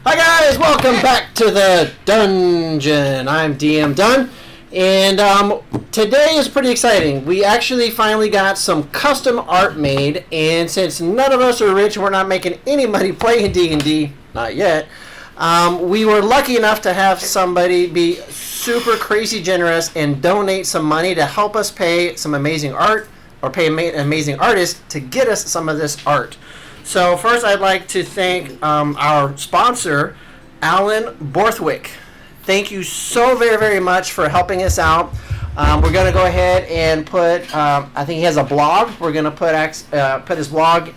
Hi guys, welcome back to the dungeon. I'm DM Dunn, and today is pretty exciting. We actually finally got some custom art made, and since none of us are rich, we're not making any money playing D&D, not yet. We were lucky enough to have somebody be super crazy generous and donate some money to help us pay some amazing art, or pay an amazing artist to get us some of this art. So first I'd like to thank our sponsor, Alan Borthwick. Thank you so very, very much for helping us out. We're going to go ahead and put, I think he has a blog. We're going to put his blog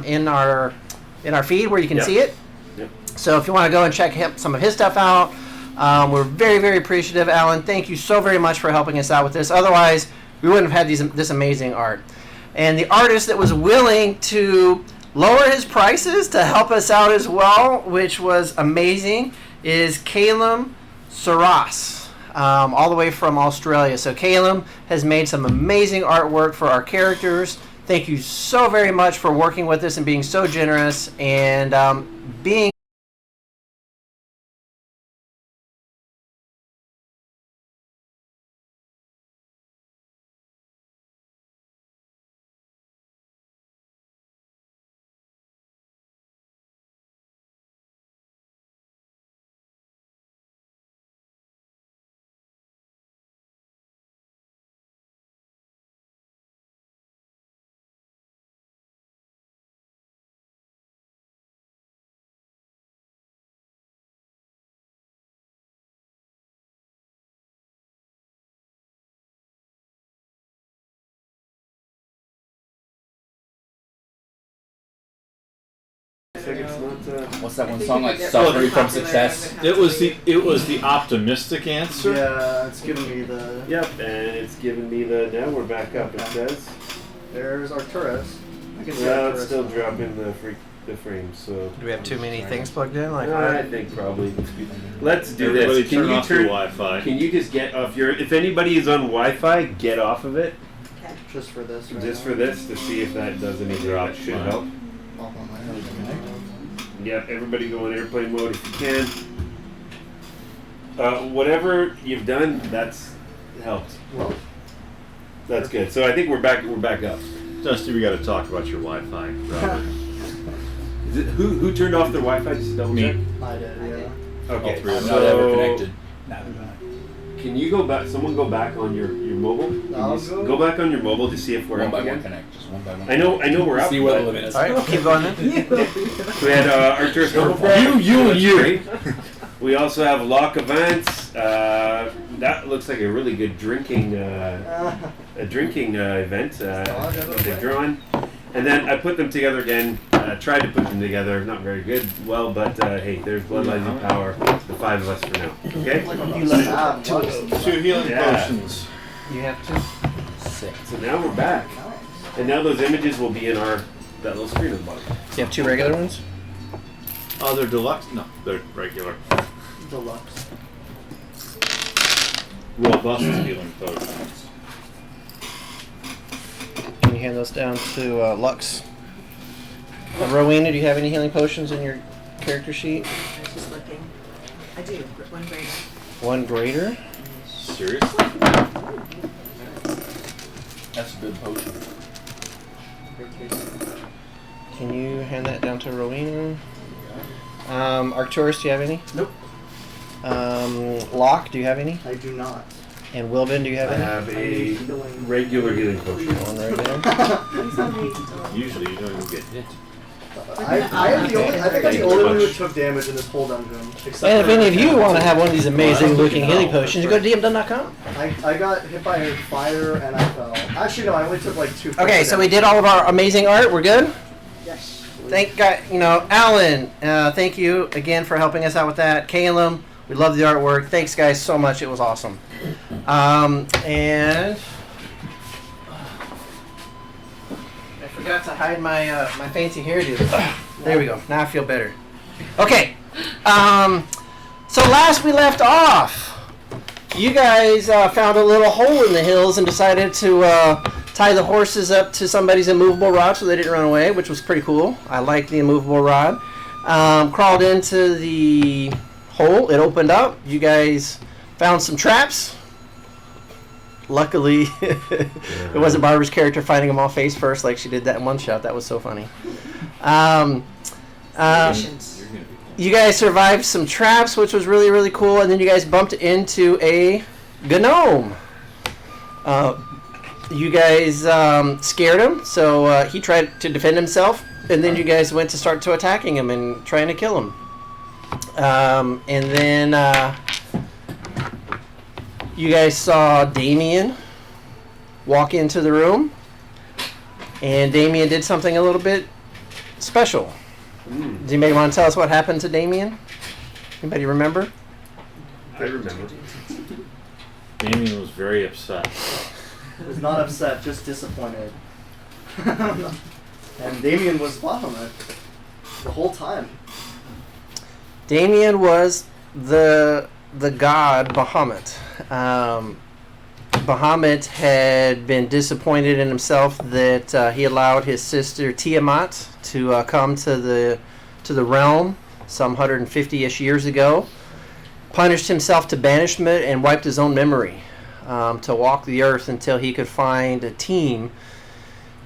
in our feed where you can see it. Yep. So if you want to go and check some of his stuff out, we're very, very appreciative, Alan. Thank you so very much for helping us out with this. Otherwise, we wouldn't have had this amazing art. And the artist that was willing to lower his prices to help us out as well, which was amazing, is Calum Saras, all the way from Australia. So Calum has made some amazing artwork for our characters. Thank you so very much for working with us and being so generous and being What's that one song like? Suffering from Success. It was the optimistic answer. Yeah, it's giving me the. Yep, and it's giving me the. Now we're back up. It says. There's Arcturus. I can see Well, Arcturus. it's still dropping the frame. So. Do we have too many things plugged in? I think probably. Let's do Everybody this. Can turn you off your Wi-Fi? Can you just get off your? If anybody is on Wi-Fi, get off of it. Just for this. Right Just now. for this to see if that does anything. That should Fine. help. Off on my Yep, everybody go in airplane mode if you can. Whatever you've done, that's helped. Well, That's good. So I think we're back. We're back up. Dusty, we got to talk about your Wi-Fi. Robert. Is it, who turned off their Wi-Fi? Just double check. I did, yeah. Okay. All three of I'm us. not ever connected. Can you go back? Someone go back on your mobile. Can I'll you go. go back on your mobile to see if we're One up by again. one connect. Just one by one. I know we're up. See what the but limit is. All right, keep going then. We had Arcturus. You. We also have Lock Events. That looks like a really good drinking event. They've drawn, and then I put them together again. Tried to put them together, not very good. Well, but hey, there's Bloodlines and Power. The five of us for now. Okay. You let have Two. Two healing Yeah. potions. You have to. So now we're back, and now those images will be in that little screen at the bottom. You have two regular ones? Oh, they're deluxe? No, they're regular. Deluxe. Robust healing potions. Can you hand those down to Lux? Rowena, do you have any healing potions in your character sheet? I was just looking. I do. One greater. One greater? Seriously? That's a good potion. Can you hand that down to Rowena? Arcturus, do you have any? Nope. Locke, do you have any? I do not. And Wilbin, do you have I any? have a regular healing potion. One right there. Usually you don't even get hit. I think I'm the only one who took damage in this whole dungeon. Except And if for- any of you want to have one of these amazing looking healing potions, you go to dmdun.com. I got hit by fire and I fell. Actually, no, I only took like 2. Okay, so we did all of our amazing art. We're good? Yes. Thank God, Alan, thank you again for helping us out with that. Calum, we love the artwork. Thanks, guys, so much. It was awesome. And I forgot to hide my my fancy hairdo. There we go. Now I feel better. Okay. So last we left off, you guys found a little hole in the hills and decided to tie the horses up to somebody's immovable rod so they didn't run away, which was pretty cool. I like the immovable rod. crawled into the hole. It opened up. You guys found some traps. Luckily, it wasn't Barbara's character fighting them all face first like she did that in one shot. That was so funny. You guys survived some traps, which was really, really cool. And then you guys bumped into a gnome. You guys scared him, so he tried to defend himself. And then you guys went to start to attacking him and trying to kill him. And then you guys saw Damien walk into the room. And Damien did something a little bit special. Does anybody want to tell us what happened to Damien? Anybody remember? I remember. Damien was very upset. I was not upset, just disappointed. And Damien was Bahamut the whole time. Damien was the god Bahamut. Bahamut had been disappointed in himself that he allowed his sister Tiamat to come to the realm some 150-ish years ago. Punished himself to banishment and wiped his own memory to walk the earth until he could find a team.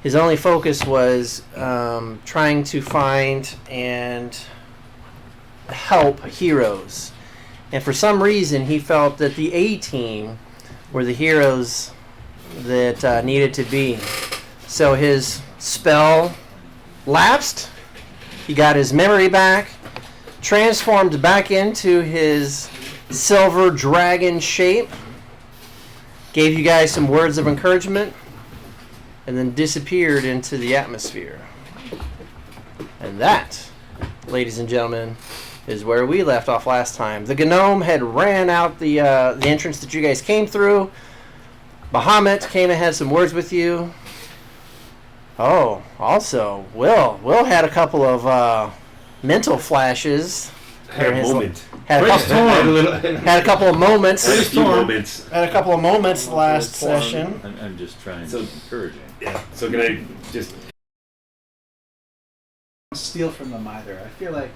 His only focus was trying to find and help heroes. And for some reason, he felt that the A-team were the heroes that needed to be. So his spell lapsed. He got his memory back, transformed back into his silver dragon shape, gave you guys some words of encouragement, and then disappeared into the atmosphere. And that, ladies and gentlemen, is where we left off last time. The gnome had ran out the entrance that you guys came through. Bahamut came and had some words with you. Oh, also, Will had a couple of mental flashes. Had a moment. Had a couple of moments. Had a few moments. Had a couple of moments last session. I'm just trying to encourage him. Yeah. So can I just steal from them either? I feel like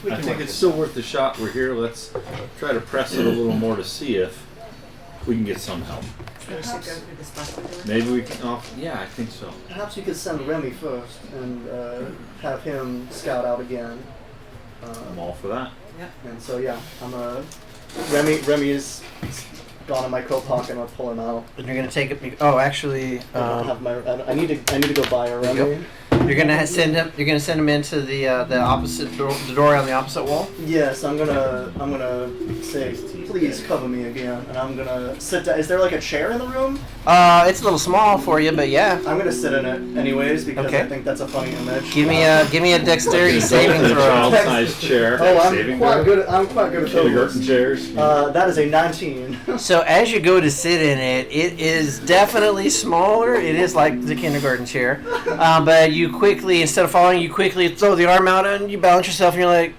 we I can think work it's this still out. worth the shot. We're here. Let's try to press it a little more to see if we can get some help. So we should go through this bus door. Maybe we can. Oh, yeah, I think so. Perhaps you could send Remy first and have him scout out again. I'm all for that. And so yeah, Remy is gone in my coat pocket. and I'll pull him out. And you're gonna take it. Oh, actually, I don't have my. I need to go buy a Remy. you're gonna send him. You're gonna send him into the opposite door, the door on the opposite wall. Yes, I'm gonna say, please cover me again, and I'm gonna sit down. Is there like a chair in the room? It's a little small for you, but yeah. I'm gonna sit in it anyways because Okay. I think that's a funny image. Give me a dexterity saving throw. Child-sized chair. Oh, Saving I'm quite good at Kindergarten those. chairs. That is a 19. So as you go to sit in it, it is definitely smaller. It is like the kindergarten chair, but you quickly, instead of falling, you quickly throw the arm out and you balance yourself, and you're like,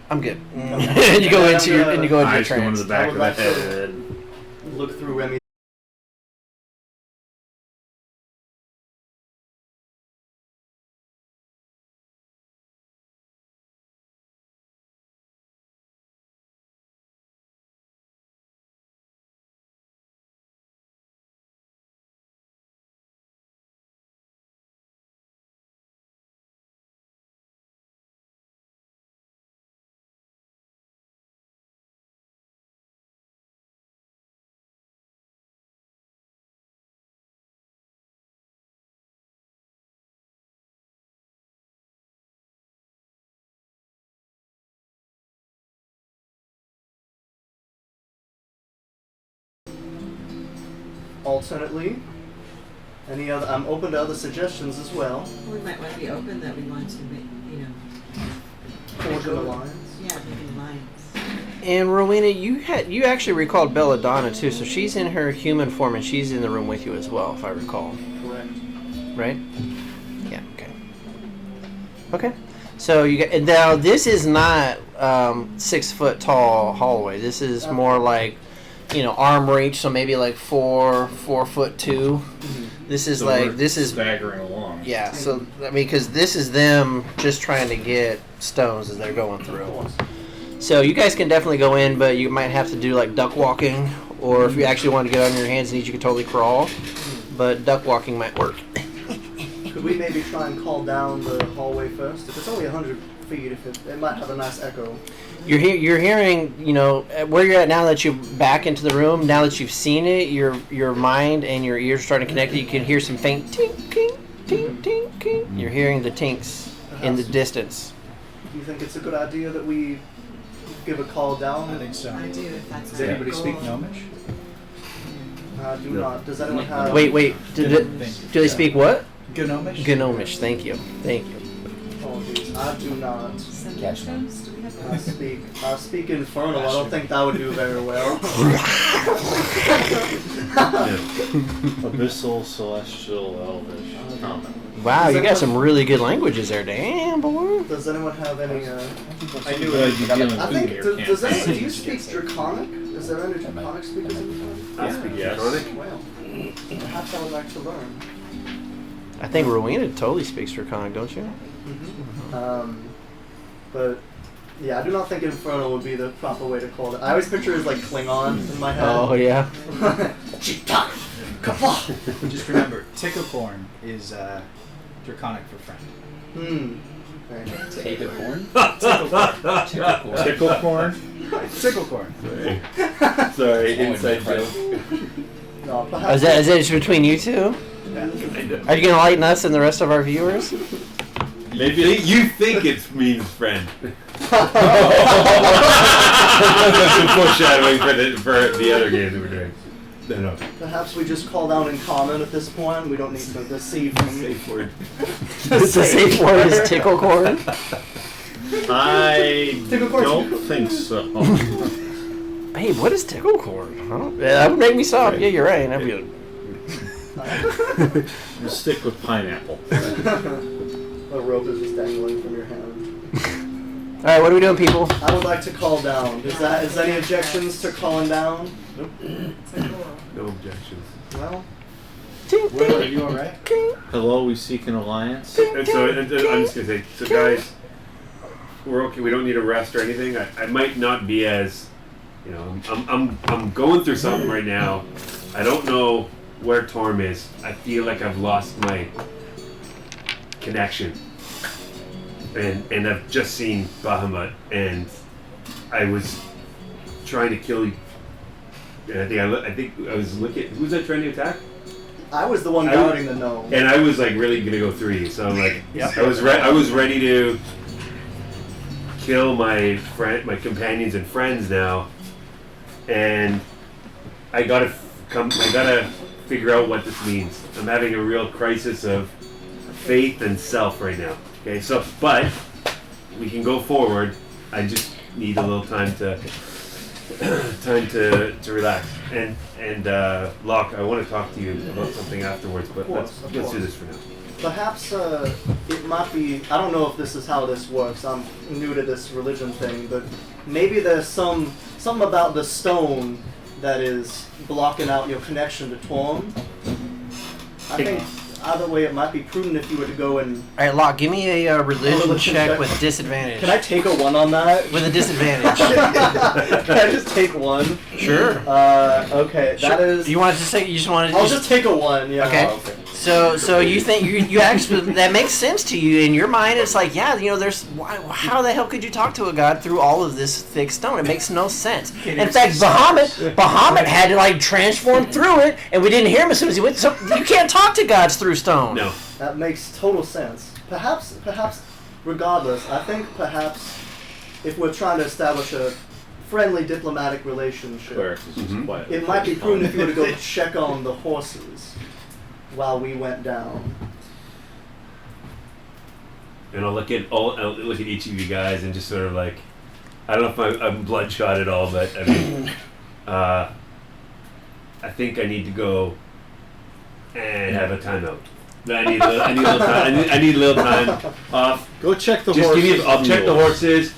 "I'm good." And you go into your Eyes going to trance. the back of the like to- head. Look through Remy. Alternately, any other? I'm open to other suggestions as well. We might want to be open that we want to make, Forge an alliance. making lines. And Rowena, you actually recalled Belladonna too, so she's in her human form and she's in the room with you as well, if I recall. Correct. Right? Yeah. Okay. Okay. So you get now. This is not 6 foot tall hallway. This is more like, arm reach. So maybe like 4'2". This is So like we're this is staggering along. Yeah, so, I mean, because this is them just trying to get stones as they're going through. So you guys can definitely go in, but you might have to do, like, duck walking, or if you actually want to get on your hands and knees, you could totally crawl. But duck walking might work. Could we maybe try and call down the hallway first? If it's only 100 feet, if it might have a nice echo. You're hearing, you know, where you're at now that you're back into the room, now that you've seen it, your mind and your ears are starting to connect. You can hear some faint tink, tink, tink, tink, tink. You're hearing the tinks in the distance. Do you think it's a good idea that we give a call down? I think so. I do, if that's Does our anybody goal. speak Gnomish? Do not. Does anyone have... Wait. Do they speak what? Gnomish? Gnomish. Thank you. Apologies. I do not. Catch them. Do we have I speak Infernal. I don't think that would do very well. Abyssal, Celestial, Elvish. Wow, you got some really good languages there. Damn, boy. Does anyone have any... I knew it. I think... Does anyone... Do you speak Draconic? Is there any Draconic speakers in the I speak Yes. Draconic. Well, perhaps I would like to learn. I think Rowena totally speaks Draconic, don't you? But yeah, I do not think Infernal would be the proper way to call it. I always picture it as like Klingon in my head. Oh, yeah. Just remember, Ticklecorn is Draconic for friend. Very nice. Take a corn? Tickle corn? Ticklecorn. Sorry, Oh, inside right. joke. No, Is perhaps that just between you two? Are you going to lighten us and the rest of our viewers? Maybe you think it means friend. That's some foreshadowing for the other game that we're doing. No. perhaps we just call down in common at this point. We don't need to deceive him. Safe word. The safe word is Ticklecorn. I Ticklecorn. don't think so. Babe, what is Ticklecorn? That would make me soft. Yeah, you're right. That'd be We'll stick with pineapple. A rope is just dangling from your hand. All right, what are we doing, people? I would like to call down. Is there any objections to calling down? It's our goal. No objections. Well, Tink, Will, are tink, you alright? tink. Hello, we seek an alliance. And so I'm just gonna say, so guys, we're okay. We don't need a rest or anything. I might not be as, you know, I'm going through something right now. I don't know where Torm is. I feel like I've lost my connection. And I've just seen Bahamut, and I was trying to kill you. And I think I was looking. Who's that trying to attack? I was the one guarding the gnome. And I was like really gonna go 3. So I'm like, Yep. I was ready to kill my companions and friends now, and I gotta figure out what this means. I'm having a real crisis of faith and self right now. Okay, so but we can go forward. I just need a little time to relax. And Locke, I want to talk to you about something afterwards, but Of course, let's do this for now. Perhaps it might be, I don't know if this is how this works, I'm new to this religion thing, but maybe there's something about the stone that is blocking out your connection to Torm. I think either way it might be prudent if you were to go and... All right, Locke, give me a religion Religion check check. with disadvantage. Can I take a 1 on that? With a disadvantage. Can I just take 1? Sure. Okay, Sure. that is... You want to just say? You just want to? I'll just take a 1, yeah. Okay. Oh, okay. So you think you actually that makes sense to you in your mind? It's like, yeah, you know, how the hell could you talk to a god through all of this thick stone? It makes no sense. In fact, Bahamut had to like transform through it, and we didn't hear him as soon as he went. So you can't talk to gods through stone. No. That makes total sense. Perhaps, regardless, I think perhaps if we're trying to establish a friendly diplomatic relationship, Clerics is just quiet. it might be prudent if you were to go check on the horses while we went down. And I'll look at each of you guys and just sort of like, I don't know if I'm bloodshot at all, but I mean, I think I need to go and have a timeout. I need a little time. I need a little time off. Go check the Just horses. give me. I'll check the mules. horses.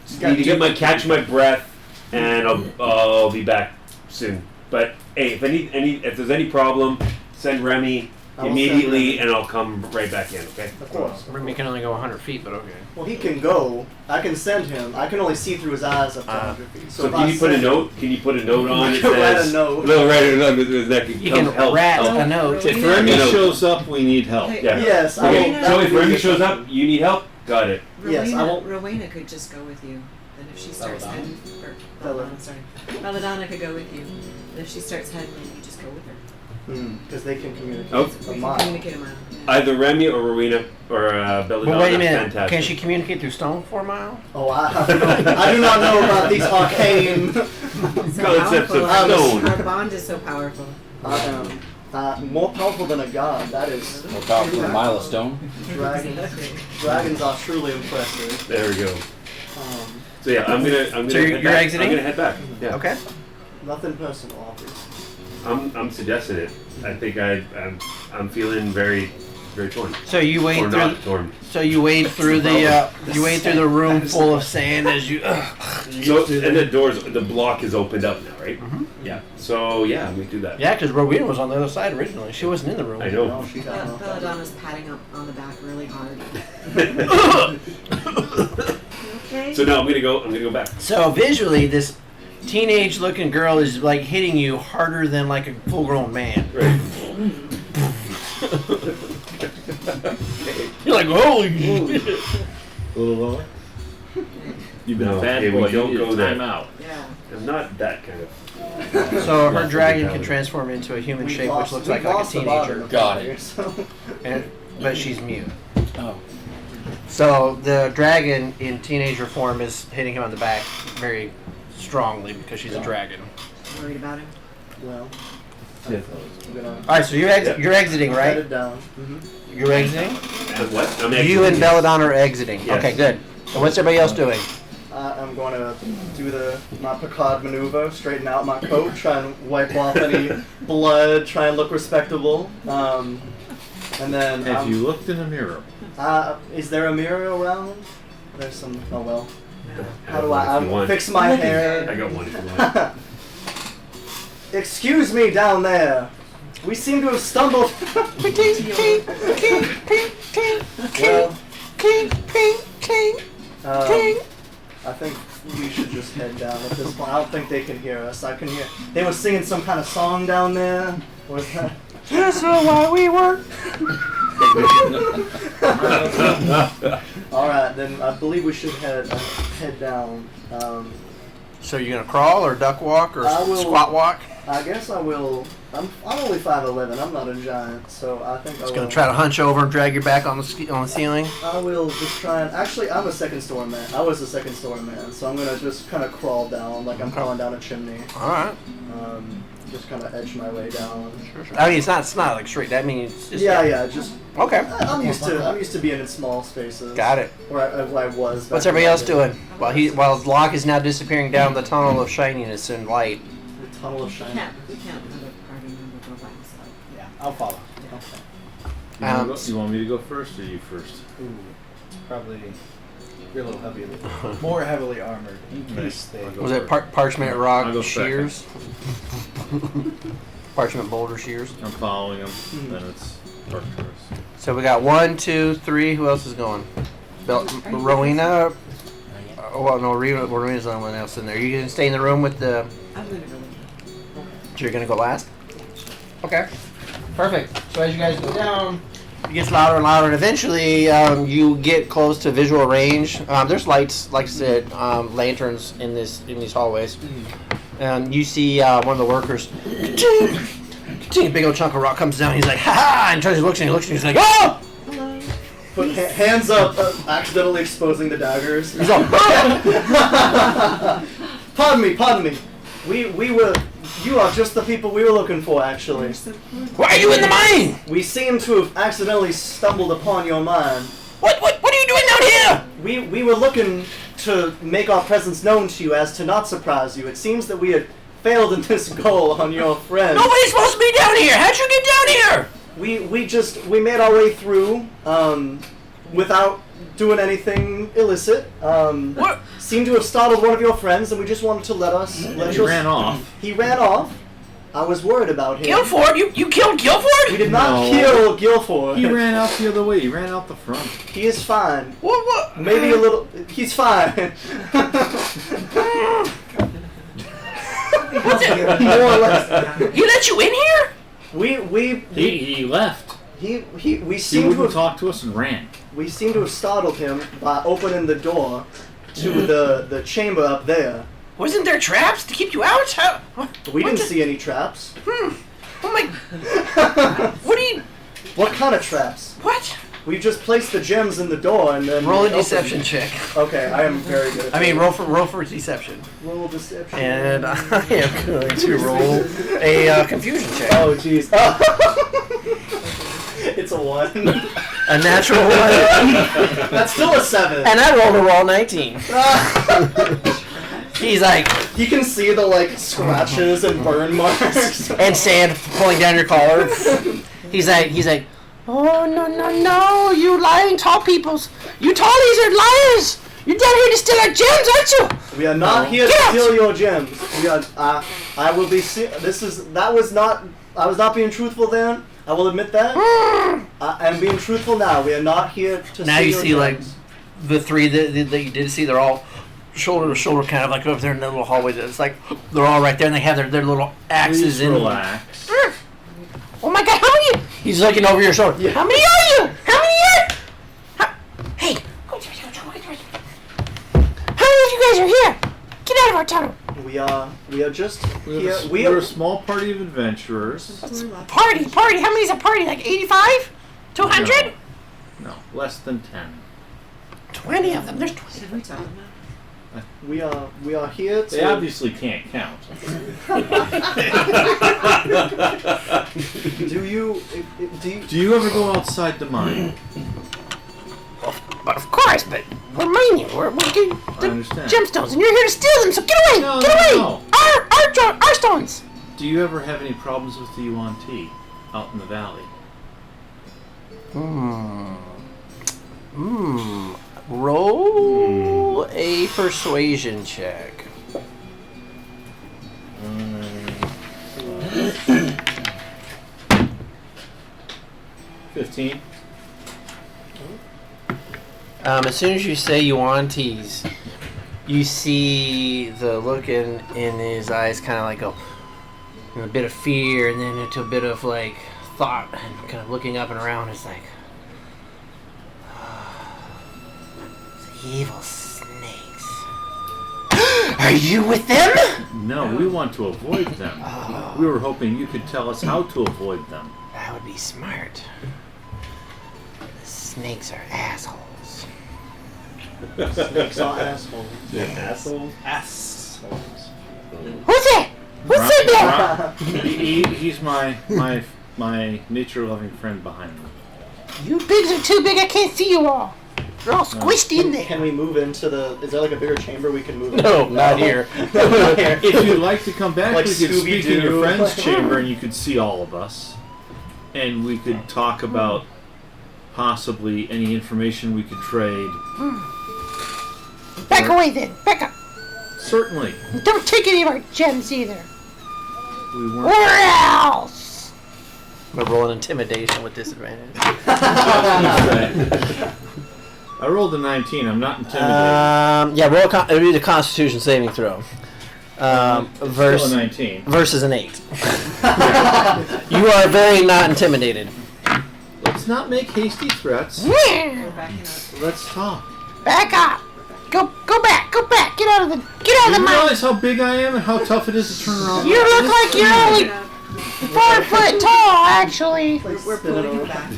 Just need to catch my breath, and I'll be back soon. But hey, if there's any problem, send Remy. I will immediately, send and I'll come right back in. Okay. Of course. Remy can only go 100 feet, but okay. Well, he can go. I can send him. I can only see through his eyes up to 100 feet. So if can I you put a send- note? Can you put a note on I it can write says? a note. No, write a note with his neck. You can help, rat help. a note. If Rowena- Remy You know- shows up, we need help. Hey, Yeah. Yes, I Okay. will. So if Remy shows up, you need help. Got it. Yes, I won't- Rowena could just go with you. Then if she starts Belladonna? heading, or Belladonna, sorry, Belladonna could go with you. And if she starts heading, then you just go with her. Because they can communicate. Oh. A We can mile. communicate a mile. Yeah. Either Remy or Rowena or Belladonna. But wait a minute. Fantastic. Can she communicate through stone for a mile? Oh, I do not know about these arcane. So Concepts of powerful. stone. Our bond is so powerful. I am more powerful than a god. That is. More powerful than a mile of stone. Dragons are truly impressive. There we go. Um, So yeah, I'm gonna. So you're head back. exiting? I'm gonna head back. Yeah. Okay. nothing personal, obviously. I'm suggesting it. I think I'm feeling very torn. So you wade Or through. not torn. So you wade through the room full of sand as you. So and the block is opened up now, right? Mhm. Yeah. So yeah, we do that. Yeah, because Rowena was on the other side originally. She wasn't in the room. I know. No, she got no. Belladonna's patting up on the back really hard. Okay. So now I'm gonna go back. So visually, this teenage-looking girl is like hitting you harder than like a full-grown man. Right. You're like, holy shit. A little lower. You've been No, a bad okay, we boy. don't You need go to there. time out. Yeah. I'm not that kind of. So her dragon can transform into a human We shape, lost- which looks we like a lost the bottom teenager. of Got fire, it. so- But she's mute. Oh. So the dragon in teenager form is hitting him on the back very strongly because she's a dragon. Worried about him? Well, Yeah. I'm gonna All right, so you're you're exiting, head right? it down. You're exiting. What? I'm You exiting, and yes. Belladonna are exiting. Yes. Okay, good. And what's everybody else doing? I'm going to do my Picard maneuver, straighten out my coat, try and wipe off any blood, try and look respectable. And then, Have you looked in the mirror? is there a mirror around? There's some. Oh well. No. How do one if you I want. fix my hair? I got one if you want. Excuse me down there. We seem to have stumbled. Well, I think we should just head down at this point. I don't think they can hear us. I can hear. They were singing some kind of song down there. What was that? That's why we were. All right, then I believe we should head down. So you're gonna crawl or duck walk or I will- squat walk? I guess I will. I'm only 5'11". I'm not a giant, so I think I Just will. gonna try to hunch over and drag your back on the ceiling. I will just try and actually, I'm a second story man. I was a second story man, so I'm gonna just kind of crawl down like I'm crawling down a chimney. All right. Just kind of edge my way down. I mean, it's not like straight. That means it's just Yeah, just Okay. I'm used to being in small spaces. Got it. Where I was. What's back everybody in else my doing? While Locke is now disappearing down the tunnel of shininess and light. The tunnel of We shine. can't have a party member go by himself. Yeah, I'll follow. You want me to go first or you first? Ooh, probably you're a little heavy, more heavily armored in case they. Was it parchment rock I'll go shears? Parchment boulder shears. I'm following him. Then it's Arcturus. So we got 1, 2, 3. Who else is going? Rowena. Oh, well, no, Rowena's the only one else in there. You gonna stay in the room with the? I'm gonna go with So you're gonna go last? Okay. Perfect. So as you guys go down, it gets louder and louder, and eventually you get close to visual range. There's lights, like I said, lanterns in these hallways, and you see one of the workers. A big old chunk of rock comes down. He's like, "Ha ha!" And Charlie looks and he looks and he's like, "Oh!" hello. Put hands up, accidentally exposing the daggers. He's all, Pardon me. You are just the people we were looking for, actually. "Why are you in the mine? We seem to have accidentally stumbled upon your mine. What are you doing down here?" We were looking to make our presence known to you as to not surprise you. It seems that we had failed in this goal on your friend. Nobody's supposed to be down here. How'd you get down here? We made our way through without doing anything illicit. What? Seemed to have startled one of your friends, and we just wanted to let He you. ran off. He ran off. I was worried about him. Guilford? You killed Guilford? We did not No. kill Guilford. He ran out the other way. He ran out the front. He is fine. What? Maybe a little. He's fine. More or less. He let you in here? He left. We He seem to wouldn't have talk to us and ran. we seem to have startled him by opening the door to the chamber up there. Wasn't there traps to keep you out? How? We what didn't the- see any traps. Oh my. What do you. What kind of traps? What? We just placed the gems in the door and then Roll a opened- deception check. Okay, I am very good. At I mean, that. roll for deception. roll deception. And I am going to roll a confusion check. Oh jeez. It's a 1. A natural 1. That's still a 7. And I rolled a raw 19. He's like, You can see the scratches and burn marks. and sand pulling down your collar. He's like, oh no, you lying tall peoples. You tallies are liars. You're down here to steal our gems, aren't you? We are not here to Get out! steal your gems. We are. I will be. I was not being truthful then. I will admit that. I am being truthful now. We are not here to Now steal you your see gems. like the three that you did see, they're all shoulder to shoulder, kind of like over there in the little hallway. It's like they're all right there, and they have their little axes Please in. relax. Oh my God, how many? He's looking over your shoulder. Yeah. How many are you? How many are? Hey, how many of you guys are here? Get out of our tunnel. We are just here. We're a small party of adventurers. Party. How many's a party? Like 85? 200? No, less than 10. 20 of them. There's 20. Should we tell them that? We are here to. They obviously can't count. Do you? Do you ever go outside the mine? But of course, but we're mining. We're getting I the understand. gemstones, and you're here to steal them. So get away! No, get no, away! no. Our stones. Do you ever have any problems with the Yuan-Ti out in the valley? Roll a persuasion check. 15. As soon as you say you want tease, you see the look in his eyes kind of like go, a bit of fear, and then into a bit of like thought, and kind of looking up and around. It's like, the evil snakes. Are you with them? No, we want to avoid them. Oh. We were hoping you could tell us how to avoid them. That would be smart. The snakes are assholes. Snakes are assholes. Assholes. Assholes. Who's it? Who's it there? He's my nature-loving friend behind me. You bigs are too big. I can't see you all. You're all squished in there. Can we move into the? Is there like a bigger chamber we can move? No, into? not here. Not here. If you'd like to come back, Like we could speak in your Scooby-Doo. friend's chamber and you could see all of us. And we could talk about possibly any information we could trade. Back away then. Back up. Certainly. Don't take any of our gems either. We Or weren't. else. I'm gonna roll an intimidation with disadvantage. I rolled a 19. I'm not intimidated. Yeah, it'll be the Constitution saving throw. Still a Versus 19. versus an 8. You are very not intimidated. Let's not make hasty threats. We're backing up. Let's talk. Back up. Go back. Get out of the Do you mine. realize how big I am and how tough it is to turn around? You look like you're only Backing up. 4 foot tall, actually. We're pulling you back.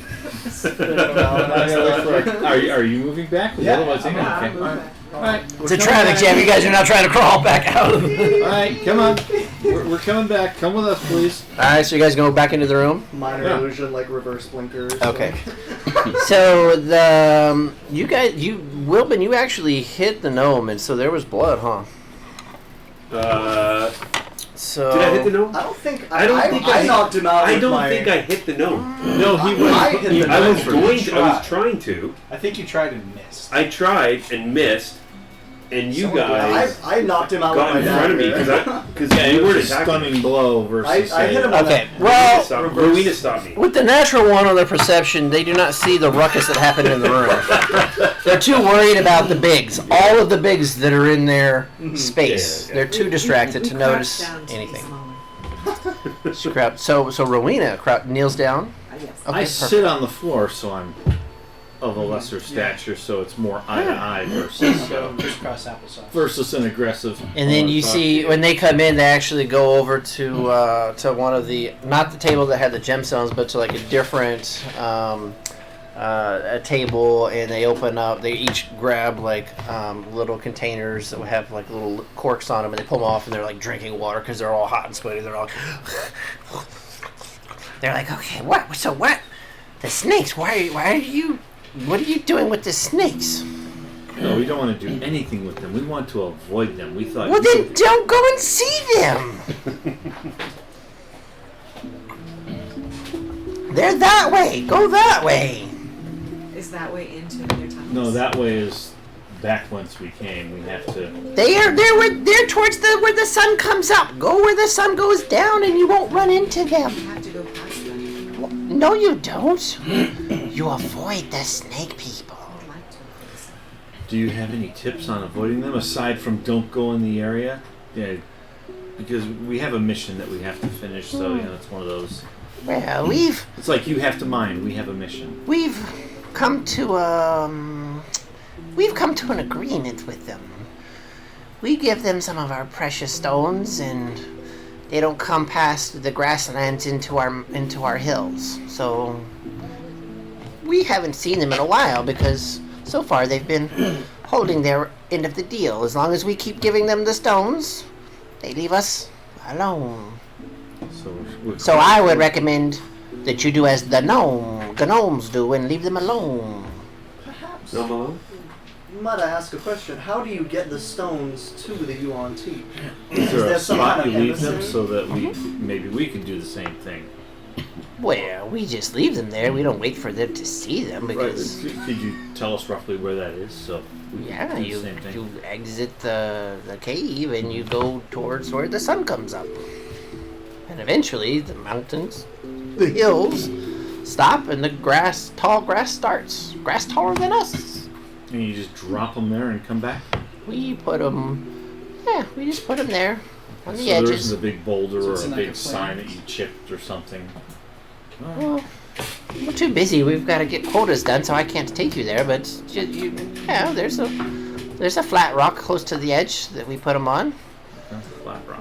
Are you moving back? Yeah, Otherwise, I'm okay. moving back. All right. It's a traffic jam. You guys are not trying to crawl back out. All right, come on. We're coming back. Come with us, please. Alright, so you guys go back into the room? Minor Yeah. illusion, like reverse blinkers. Okay. So the Wilbin, you actually hit the gnome, and so there was blood, huh? So Did I hit the gnome? I don't think. I don't think I knocked him out. I with don't my, think I hit the gnome. No, he was. I hit the I was knife. going to. I was trying to. I think you tried and missed. I tried and missed, and you guys I knocked him out with got my in front of me dagger. because Yeah, you were a attacking me. stunning blow versus. I hit him saying- on Okay, the well, Rowena stopped me. with the natural one on their perception, they do not see the ruckus that happened in the room. They're too worried about the bigs. All of the bigs that are in their space. Yeah. They're too distracted to notice Down to be anything. smaller. So Rowena kneels down. Yes. Okay, I perfect. sit on the floor, so I'm of a lesser stature, so it's more eye to eye versus Crisscross applesauce. versus an aggressive. And then you see when they come in, they actually go over to one of the, not the table that had the gemstones, but to like a different a table, and they open up. They each grab like little containers that would have like little corks on them, and they pull them off, and they're like drinking water because they're all hot and sweaty. They're all. They're like, okay, what? So what? The snakes? Why are you? What are you doing with the snakes? No, we don't want to do anything with them. We want to avoid them. We thought. Well, then don't go and see them. They're that way. Go that way. Is that way into their tunnels? No, that way is back whence we came. We have to. They're towards where the sun comes up. Go where the sun goes down, and you won't run into them. You have to go past them. Well, no, you don't. You avoid the snake people. I would like to avoid this. Do you have any tips on avoiding them aside from don't go in the area? Yeah, because we have a mission that we have to finish. So it's one of those. Well, It's like you have to mine. We have a mission. we've come to an agreement with them. We give them some of our precious stones, and they don't come past the grasslands into our hills. So we haven't seen them in a while because so far they've been holding their end of the deal. As long as we keep giving them the stones, they leave us alone. So I would recommend that you do as the gnomes do and leave them alone. Perhaps. No, Malone? Might I ask a question? How do you get the stones to the UNT? Is there a there some spot kind you of leave them emissary? so that maybe we could do the same thing? Well, we just leave them there. We don't wait for them to see them because Could you tell us roughly where that is? So we yeah, can do you the same thing. you exit the cave and you go towards where the sun comes up, and eventually the mountains, the hills, stop and the tall grass starts. Grass taller than us. And you just drop them there and come back. We put them. Yeah, we just put them there on the So there edges. isn't a big boulder So or it's a like big a sign plan. that you chipped or something. Well, we're too busy. We've got to get quotas done, so I can't take you there. But there's a flat rock close to the edge that we put them on. Flat rock.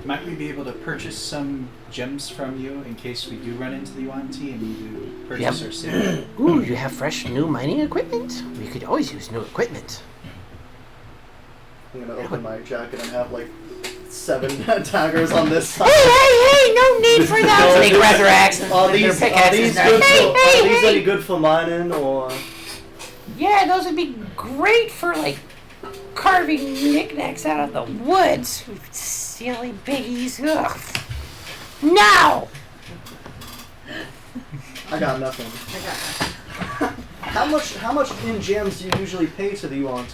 Might we be able to purchase some gems from you in case we do run into the UNT and need to purchase Yep. or save? Ooh, you have fresh new mining equipment? We could always use new equipment. I'm gonna open my jacket and have like 7 daggers on this Hey, side. hey, no need for that. They grab their axe and Are their these pickaxes. good Hey, for, hey, are these hey. any good for mining or? Yeah, those would be great for like carving knickknacks out of the woods. Silly biggies. Ugh. Now! I got nothing. I got How much in gems do you usually pay to the UNT?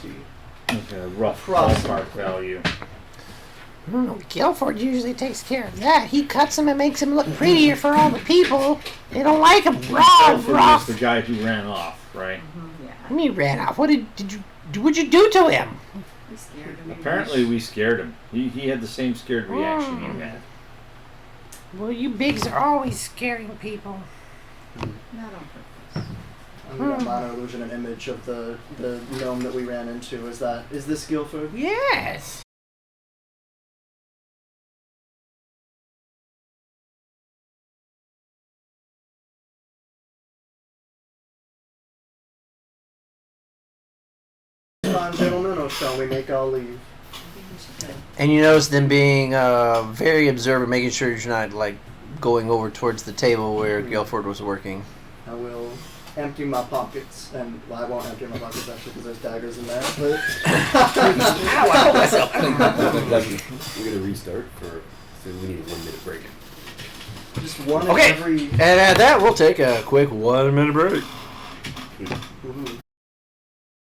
Okay, a rough Approximate. ballpark value. Guilford usually takes care of that. He cuts them and makes them look prettier for all the people. They don't like them raw, Guilford raw. was the guy who ran off, right? yeah. And he ran off. What'd you do to him? We scared him. Apparently we scared him. He had the same scared reaction you had. Well, you bigs are always scaring people. Not on purpose. I'm gonna minor illusion an image of the gnome that we ran into. Is this Guilford? Yes. Fine, gentlemen, or shall we make our leave? I think we should go. And you notice them being very observant, making sure you're not like going over towards the table where Guilford was working. I will empty my pockets, and well, I won't empty my pockets actually because there's daggers in there. But We're gonna restart for. So we need a 1 minute break. just one Okay. in every. And at that, we'll take a quick 1 minute break. Woohoo.